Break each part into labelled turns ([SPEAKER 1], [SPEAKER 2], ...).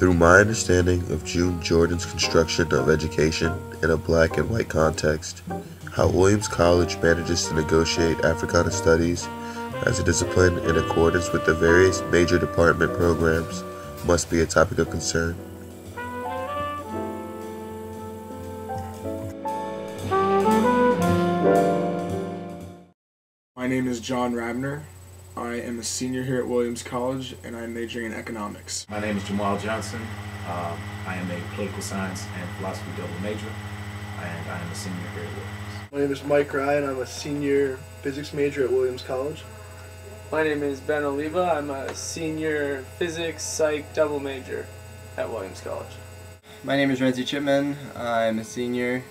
[SPEAKER 1] Through my understanding of June Jordan's construction of education in a black and white context, how Williams College manages to negotiate Africana studies as a discipline in accordance with the various major department programs must be a topic of concern.
[SPEAKER 2] My name is John Rabner. I am a senior here at Williams College, and I'm majoring in economics.
[SPEAKER 3] My name is Jamal Johnson. I am a political science and philosophy double major, and I am a senior here at Williams.
[SPEAKER 4] My name is Mike Ryan. I'm a senior physics major at Williams College.
[SPEAKER 5] My name is Ben Oliva. I'm a senior physics psych double major at Williams College.
[SPEAKER 6] My name is Renzi Chipman. I'm a senior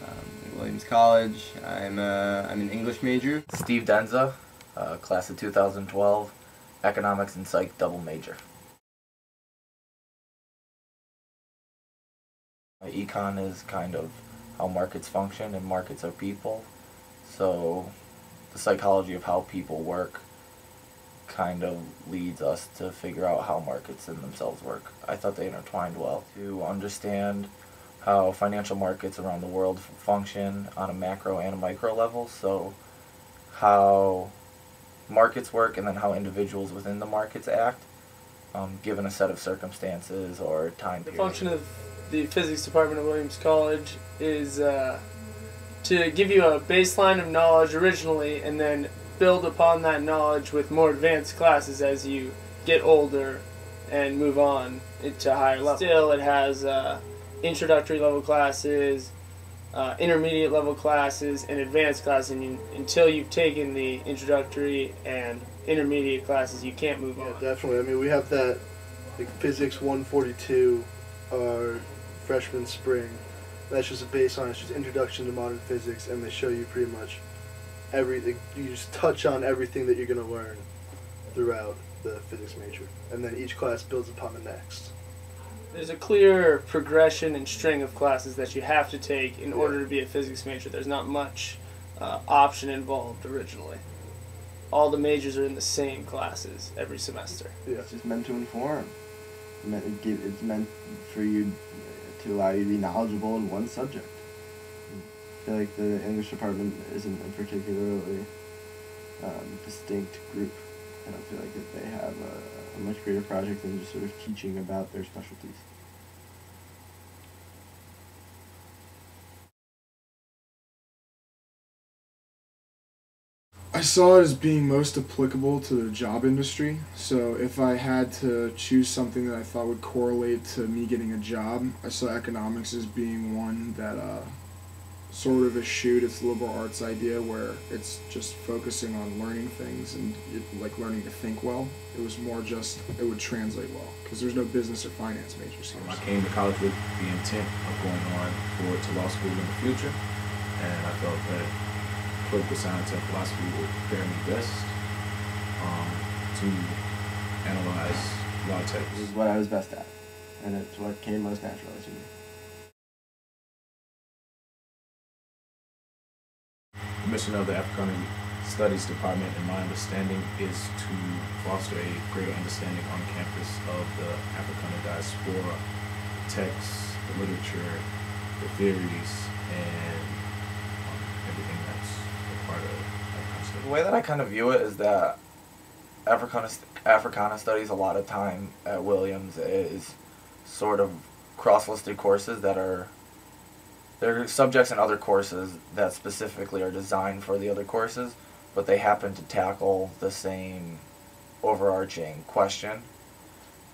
[SPEAKER 6] at Williams College. I'm an English major.
[SPEAKER 7] Steve Denza, class of 2012, economics and psych double major. Econ is kind of how markets function, and markets are people. So the psychology of how people work kind of leads us to figure out how markets in themselves work. I thought they intertwined well. To understand how financial markets around the world function on a macro and a micro level, so how markets work and then how individuals within the markets act, given a set of circumstances or time period.
[SPEAKER 5] The function of the physics department at Williams College is to give you a baseline of knowledge originally and then build upon that knowledge with more advanced classes as you get older and move on into higher levels. Still, it has introductory level classes, intermediate level classes, and advanced classes, and until you've taken the introductory and intermediate classes, you can't move on.
[SPEAKER 4] Yeah, definitely. I mean, we have that like Physics 142 our freshman spring. That's just a baseline. It's just introduction to modern physics, and they show you pretty much everything. You just touch on everything that you're going to learn throughout the physics major, and then each class builds upon the next.
[SPEAKER 5] There's a clear progression and string of classes that you have to take in order to be a physics major. There's not much option involved originally. All the majors are in the same classes every semester.
[SPEAKER 4] Yeah.
[SPEAKER 6] It's just meant to inform. It's meant for you to allow you to be knowledgeable in one subject. I feel like the English department isn't a particularly distinct group. I don't feel like that they have a much greater project than just sort of teaching about their specialties.
[SPEAKER 2] I saw it as being most applicable to the job industry, so if I had to choose something that I thought would correlate to me getting a job, I saw economics as being one that sort of eschewed its liberal arts idea where it's just focusing on learning things and like learning to think well. It was more just, it would translate well, because there's no business or finance majors here.
[SPEAKER 3] I came to college with the intent of going on forward to law school in the future, and I felt that political science and philosophy would prepare me best to analyze law texts.
[SPEAKER 6] This is what I was best at, and it's what came most naturally to me.
[SPEAKER 3] The mission of the Africana Studies Department, in my understanding, is to foster a greater understanding on campus of the Africana diaspora, the texts, the literature, the theories, and everything that's a part of Africana studies.
[SPEAKER 7] The way that I kind of view it is that Africana studies a lot of time at Williams is sort of cross-listed courses that are there are subjects in other courses that specifically are designed for the other courses, but they happen to tackle the same overarching question.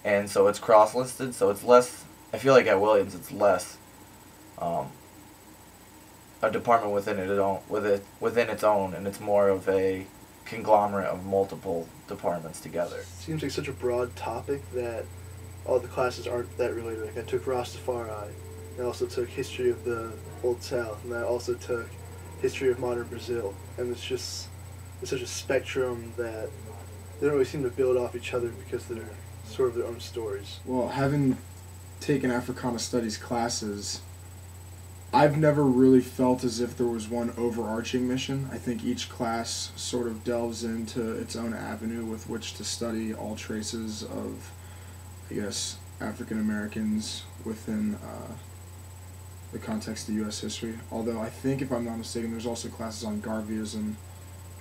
[SPEAKER 7] And so it's cross-listed, so it's less, I feel like at Williams it's less a department within its own, and it's more of a conglomerate of multiple departments together.
[SPEAKER 4] It seems like such a broad topic that all the classes aren't that related. Like I took Rastafari. I also took history of the Old South, and I also took history of modern Brazil. And it's such a spectrum that they don't really seem to build off each other because they're sort of their own stories.
[SPEAKER 2] Well, having taken Africana Studies classes, I've never really felt as if there was one overarching mission. I think each class sort of delves into its own avenue with which to study all traces of, I guess, African Americans within the context of U.S. history. Although I think, if I'm not mistaken, there's also classes on Garveyism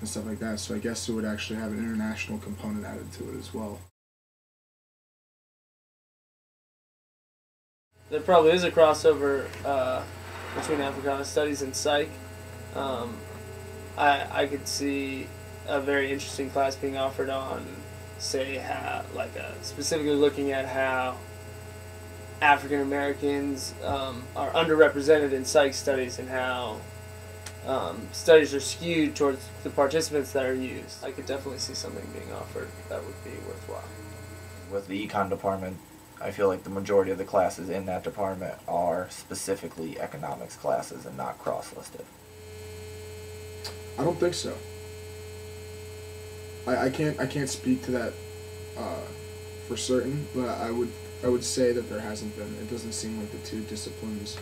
[SPEAKER 2] and stuff like that, so I guess it would actually have an international component added to it as well.
[SPEAKER 5] There probably is a crossover between Africana Studies and Psych. I could see a very interesting class being offered on, say, how, specifically looking at how African Americans are underrepresented in psych studies and how studies are skewed towards the participants that are used. I could definitely see something being offered that would be worthwhile.
[SPEAKER 7] With the econ department, I feel like the majority of the classes in that department are specifically economics classes and not cross-listed.
[SPEAKER 2] I don't think so. I can't speak to that for certain, but I would say that there hasn't been. It doesn't seem like the two disciplines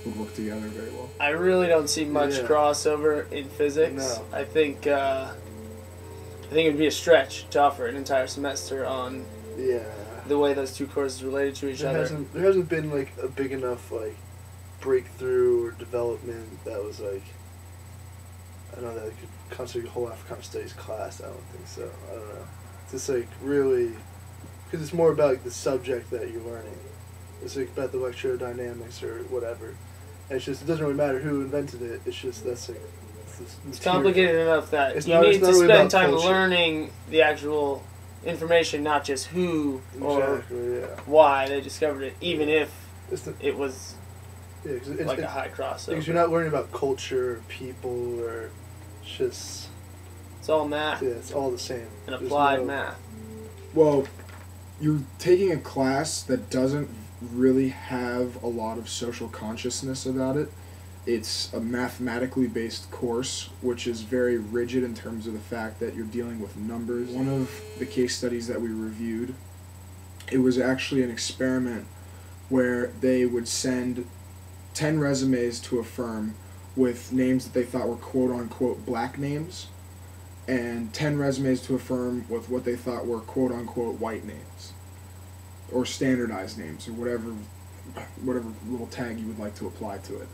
[SPEAKER 2] would work together very well.
[SPEAKER 5] I really don't see much crossover in physics.
[SPEAKER 4] No.
[SPEAKER 5] I think it would be a stretch to offer an entire semester on the way those two courses related to each other.
[SPEAKER 4] There hasn't been like a big enough like breakthrough or development that was like, I don't know, that could constitute a whole Africana Studies class. I don't think so. I don't know. It's just like really, because it's more about like, the subject that you're learning. It's like about the electrodynamics or whatever. And it's just, it doesn't really matter who invented it. It's just that's like
[SPEAKER 5] it's complicated enough that
[SPEAKER 4] it's
[SPEAKER 5] you
[SPEAKER 4] not
[SPEAKER 5] need to
[SPEAKER 4] really
[SPEAKER 5] spend
[SPEAKER 4] about
[SPEAKER 5] time
[SPEAKER 4] culture.
[SPEAKER 5] learning the actual information, not just who or
[SPEAKER 4] exactly,
[SPEAKER 5] why they discovered it, even if
[SPEAKER 4] It's the,
[SPEAKER 5] it was
[SPEAKER 4] yeah, 'cause it's,
[SPEAKER 5] like a
[SPEAKER 4] it's,
[SPEAKER 5] high crossover.
[SPEAKER 4] because you're not learning about culture or people or it's just
[SPEAKER 5] It's all math
[SPEAKER 4] it's all the same.
[SPEAKER 5] and
[SPEAKER 4] There's
[SPEAKER 5] applied
[SPEAKER 4] no-
[SPEAKER 5] math.
[SPEAKER 2] Well, you're taking a class that doesn't really have a lot of social consciousness about it. It's a mathematically based course, which is very rigid in terms of the fact that you're dealing with numbers. One of the case studies that we reviewed, it was actually an experiment where they would send 10 resumes to a firm with names that they thought were quote-unquote black names, and 10 resumes to a firm with what they thought were quote-unquote white names, or standardized names, or whatever little tag you would like to apply to it.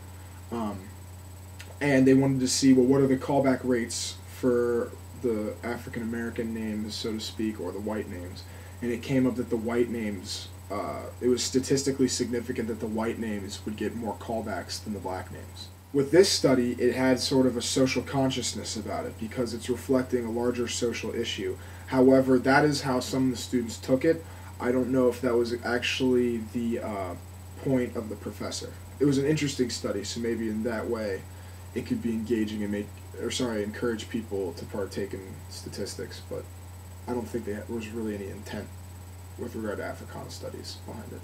[SPEAKER 2] And they wanted to see, well, what are the callback rates for the African American names, so to speak, or the white names. And it came up that the white names, it was statistically significant that the white names would get more callbacks than the black names. With this study, it had sort of a social consciousness about it because it's reflecting a larger social issue. However, that is how some of the students took it. I don't know if that was actually the point of the professor. It was an interesting study, so maybe in that way it could be engaging and encourage people to partake in statistics, but I don't think there was really any intent with regard to Africana studies behind it.